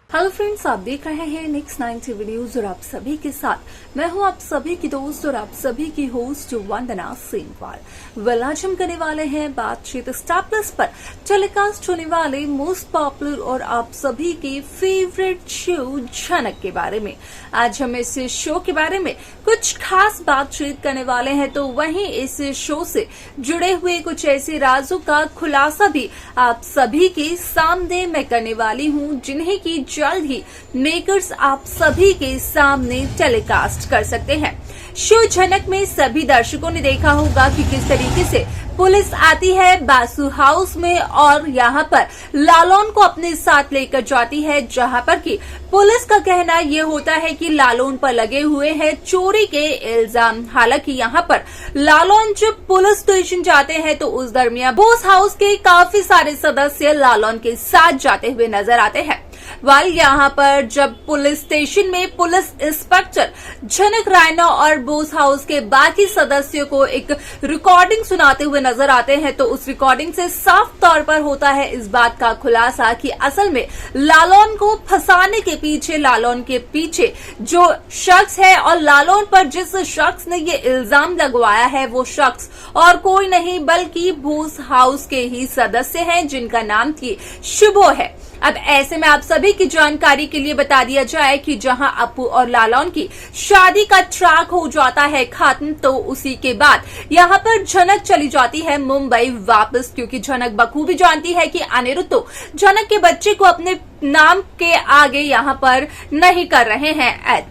Hello friends, आप देख रहे हैं नेक्स्ट 90 वीडियोज और आप सभी के साथ मैं हूं आप सभी की दोस्त और आप सभी की होस्ट वंदना सेनवाल। आज हम करने वाले हैं बातचीत स्टार प्लस पर टेलीकास्ट होने वाले मोस्ट पॉपुलर और आप सभी के फेवरेट शो झनक के बारे में। आज हम इस शो के बारे में कुछ खास बातचीत करने वाले हैं, तो वहीं इस शो से जुड़े हुए कुछ ऐसे राजों का खुलासा भी आप सभी के सामने मैं करने वाली हूँ, जिन्हें की जल्द ही मेकर्स आप सभी के सामने टेलीकास्ट कर सकते हैं। शो झनक में सभी दर्शकों ने देखा होगा कि किस तरीके से पुलिस आती है बासु हाउस में और यहाँ पर लालौन को अपने साथ लेकर जाती है, जहाँ पर कि पुलिस का कहना ये होता है कि लालौन पर लगे हुए हैं चोरी के इल्जाम। हालांकि यहाँ पर लालौन जब पुलिस स्टेशन जाते हैं तो उस दरमियान बोस हाउस के काफी सारे सदस्य लालौन के साथ जाते हुए नजर आते हैं। वाल यहाँ पर जब पुलिस स्टेशन में पुलिस इंस्पेक्टर झनक रायना और बोस हाउस के बाकी सदस्यों को एक रिकॉर्डिंग सुनाते हुए नजर आते हैं, तो उस रिकॉर्डिंग से साफ तौर पर होता है इस बात का खुलासा कि असल में लालौन को फंसाने के पीछे, लालौन के पीछे जो शख्स है और लालौन पर जिस शख्स ने ये इल्जाम लगवाया है वो शख्स और कोई नहीं बल्कि बोस हाउस के ही सदस्य हैं, जिनका नाम थी शुभो है। अब ऐसे में आप सभी की जानकारी के लिए बता दिया जाए कि जहां अप्पू और लालौन की शादी का ट्रैक हो जाता है खत्म, तो उसी के बाद यहां पर झनक चली जाती है मुंबई वापस, क्योंकि झनक बखूबी जानती है कि अनिरुद्ध तो झनक के बच्चे को अपने नाम के आगे यहां पर नहीं कर रहे हैं।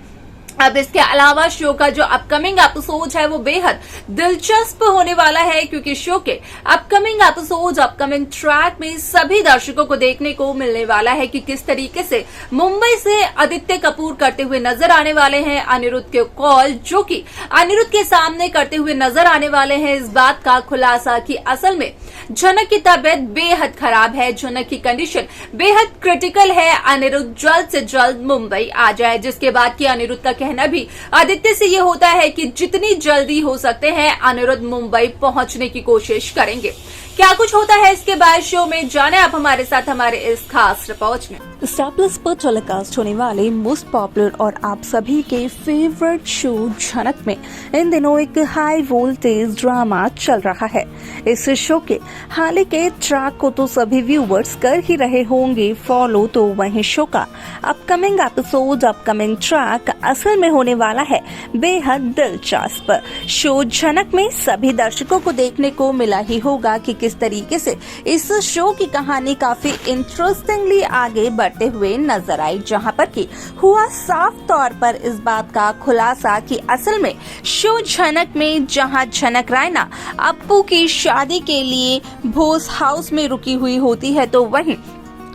अब इसके अलावा शो का जो अपकमिंग एपिसोड है वो बेहद दिलचस्प होने वाला है, क्योंकि शो के अपकमिंग एपिसोड, अपकमिंग ट्रैक में सभी दर्शकों को देखने को मिलने वाला है कि किस तरीके से मुंबई से आदित्य कपूर करते हुए नजर आने वाले हैं अनिरुद्ध के कॉल, जो कि अनिरुद्ध के सामने करते हुए नजर आने वाले हैं इस बात का खुलासा कि असल में झनक की तबीयत बेहद खराब है, झनक की कंडीशन बेहद क्रिटिकल है, अनिरुद्ध जल्द से जल्द मुंबई आ जाए। जिसके बाद की अनिरुद्ध का कहना भी आदित्य से ये होता है कि जितनी जल्दी हो सकते हैं अनिरुद्ध मुंबई पहुंचने की कोशिश करेंगे। क्या कुछ होता है इसके बाद शो में, जाने आप हमारे साथ हमारे इस खास रिपोर्ट में। स्टार प्लस पर टेलीकास्ट होने वाले मोस्ट पॉपुलर और आप सभी के फेवरेट शो झनक में इन दिनों एक हाई वोल्टेज ड्रामा चल रहा है। इस शो के हाल के ट्रैक को तो सभी व्यूवर्स कर ही रहे होंगे फॉलो, तो वहीं शो का अपकमिंग एपिसोड, अपकमिंग ट्रैक असल में होने वाला है बेहद दिलचस्प। शो झनक में सभी दर्शकों को देखने को मिला ही होगा कि किस तरीके से इस शो की कहानी काफी इंटरेस्टिंगली आगे बढ़ते हुए नजर आई, जहां पर कि हुआ साफ तौर पर इस बात का खुलासा कि असल में शो झनक में जहां झनक रायना अप्पू की शादी के लिए बोस हाउस में रुकी हुई होती है, तो वहीं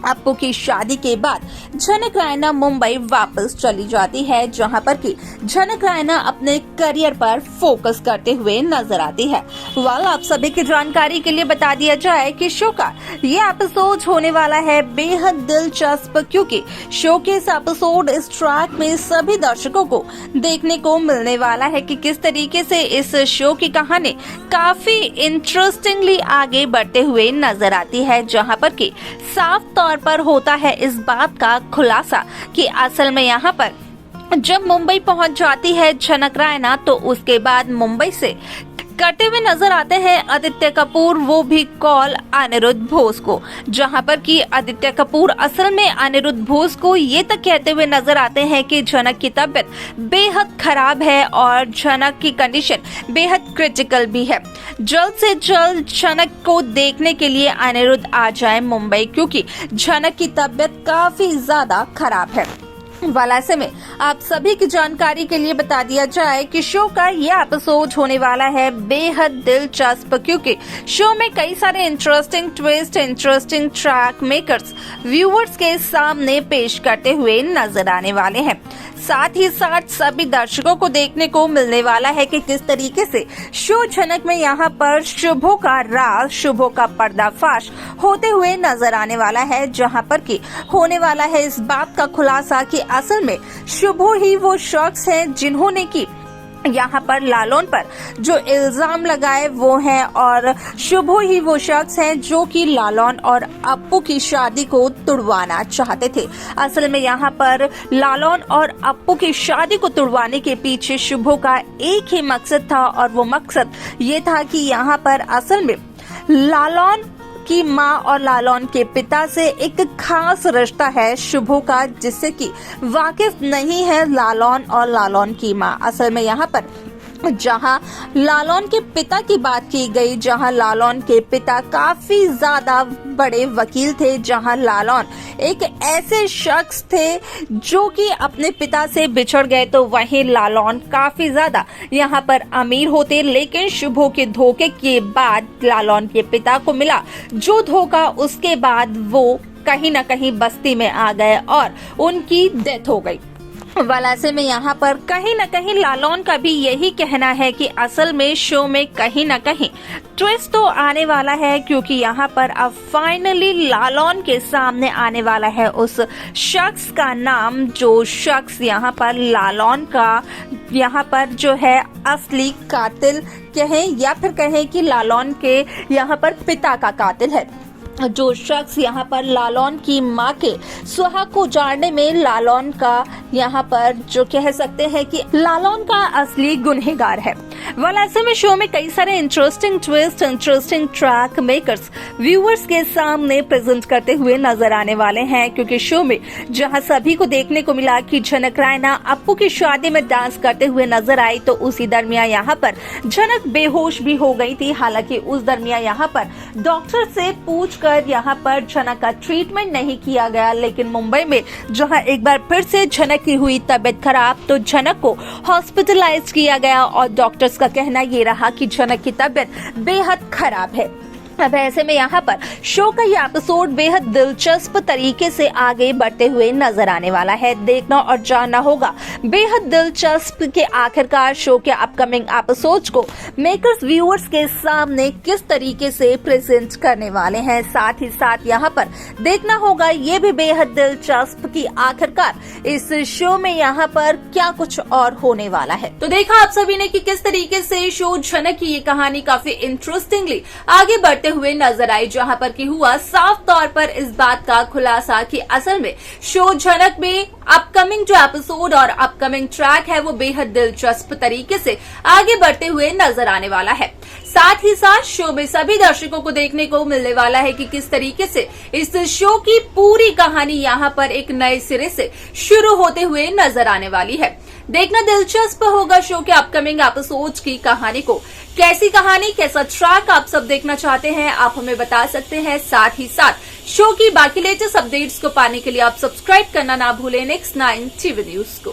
अप्पू की शादी के बाद झनक रायना मुंबई वापस चली जाती है, जहां पर कि झनक रायना अपने करियर पर फोकस करते हुए नजर आती है। आप सभी की जानकारी के लिए बता दिया जाए कि शो का ये एपिसोड होने वाला है बेहद दिलचस्प, क्योंकि शो के इस एपिसोड, इस ट्रैक में सभी दर्शकों को देखने को मिलने वाला है कि किस तरीके से इस शो की कहानी काफी इंटरेस्टिंगली आगे बढ़ते हुए नजर आती है, जहां पर कि साफ तौर पर होता है इस बात का खुलासा कि असल में यहाँ पर जब मुंबई पहुंच जाती है झनक रायना, तो उसके बाद मुंबई से कटे हुए नजर आते हैं आदित्य कपूर, वो भी कॉल अनिरुद्ध बोस को, जहां पर कि आदित्य कपूर असल में अनिरुद्ध बोस को ये तक कहते हुए नजर आते हैं कि झनक की तबीयत बेहद खराब है और झनक की कंडीशन बेहद क्रिटिकल भी है। जल्द से जल्द झनक को देखने के लिए अनिरुद्ध आ जाए मुंबई, क्योंकि झनक की तबीयत काफी ज्यादा खराब है। ऐसे में आप सभी की जानकारी के लिए बता दिया जाए कि शो का ये एपिसोड होने वाला है बेहद दिलचस्प, क्योंकि शो में कई सारे interesting twist, interesting track makers viewers के सामने पेश करते हुए नजर आने वाले हैं। साथ ही साथ सभी दर्शकों को देखने को मिलने वाला है कि किस तरीके से शो झनक में यहाँ पर शुभो का राज, शुभो का पर्दाफाश होते हुए नजर आने वाला है, जहाँ पर कि होने वाला है इस बात का खुलासा कि असल में शुभो ही वो शख्स है जिन्होंने की यहाँ पर लालौन पर जो इल्जाम लगाए वो हैं और शुभो ही वो शख्स हैं जो कि लालौन और अप्पू की शादी को तुड़वाना चाहते थे। असल में यहाँ पर लालौन और अप्पू की शादी को तुड़वाने के पीछे शुभो का एक ही मकसद था और वो मकसद ये था कि यहाँ पर असल में लालौन की माँ और लालौन के पिता से एक खास रिश्ता है शुभो का, जिससे कि वाकिफ नहीं है लालौन और लालौन की माँ। असल में यहाँ पर जहां लालौन के पिता की बात की गई, जहां लालौन के पिता काफी ज्यादा बड़े वकील थे, जहां लालौन एक ऐसे शख्स थे जो कि अपने पिता से बिछड़ गए, तो वहीं लालौन काफी ज्यादा यहां पर अमीर होते। लेकिन शुभो के धोखे के बाद लालौन के पिता को मिला जो धोखा, उसके बाद वो कहीं न कहीं बस्ती में आ गए और उनकी डेथ हो गई। वैसे में यहाँ पर कहीं न कहीं लालौन का भी यही कहना है कि असल में शो में कहीं न कहीं ट्विस्ट तो आने वाला है, क्योंकि यहाँ पर अब फाइनली लालौन के सामने आने वाला है उस शख्स का नाम, जो शख्स यहाँ पर लालौन का यहाँ पर जो है असली कातिल कहें या फिर कहें कि लालौन के यहाँ पर पिता का कातिल है, जो शख्स यहाँ पर लालौन की माँ के सुहाग को उजाड़ने में लालौन का यहाँ पर जो कह सकते हैं कि लालौन का असली गुनहगार है। ऐसे में शो में कई सारे interesting twist, interesting track makers viewers के सामने प्रेजेंट करते हुए नजर आने वाले हैं, क्योंकि शो में जहां सभी को देखने को मिला कि झनक रायना अप्पू की शादी में डांस करते हुए नजर आई, तो उसी दरमियान यहाँ पर झनक बेहोश भी हो गई थी। हालांकि उस दरमियान यहाँ पर डॉक्टर से पूछकर यहाँ पर झनक का ट्रीटमेंट नहीं किया गया, लेकिन मुंबई में जहाँ एक बार फिर से झनक की हुई तबीयत खराब, तो झनक को हॉस्पिटलाइज किया गया और डॉक्टर्स का कहना ये रहा कि झनक की तबीयत बेहद खराब है। अब ऐसे में यहाँ पर शो का ये एपिसोड बेहद दिलचस्प तरीके से आगे बढ़ते हुए नजर आने वाला है। देखना और जानना होगा बेहद दिलचस्प के आखिरकार शो के अपकमिंग एपिसोड्स को मेकर्स व्यूअर्स के सामने किस तरीके से प्रेजेंट करने वाले हैं। साथ ही साथ यहाँ पर देखना होगा ये भी बेहद दिलचस्प कि आखिरकार इस शो में यहाँ पर क्या कुछ और होने वाला है। तो देखा आप सभी ने कि किस तरीके से शो झनक की ये कहानी काफी इंटरेस्टिंगली आगे बढ़ हुए नजर आई, जहां पर की हुआ साफ तौर पर इस बात का खुलासा कि असल में शो झनक में अपकमिंग जो एपिसोड और अपकमिंग ट्रैक है वो बेहद दिलचस्प तरीके से आगे बढ़ते हुए नजर आने वाला है। साथ ही साथ शो में सभी दर्शकों को देखने को मिलने वाला है कि किस तरीके से इस शो की पूरी कहानी यहां पर एक नए सिरे से शुरू होते हुए नजर आने वाली है। देखना दिलचस्प होगा शो के अपकमिंग एपिसोड्स की कहानी को। कैसी कहानी, कैसा ट्रैक आप सब देखना चाहते हैं, आप हमें बता सकते हैं। साथ ही साथ शो की बाकी लेटेस्ट अपडेट्स को पाने के लिए आप सब्सक्राइब करना ना भूलें नेक्स्ट 9 टीवी न्यूज को।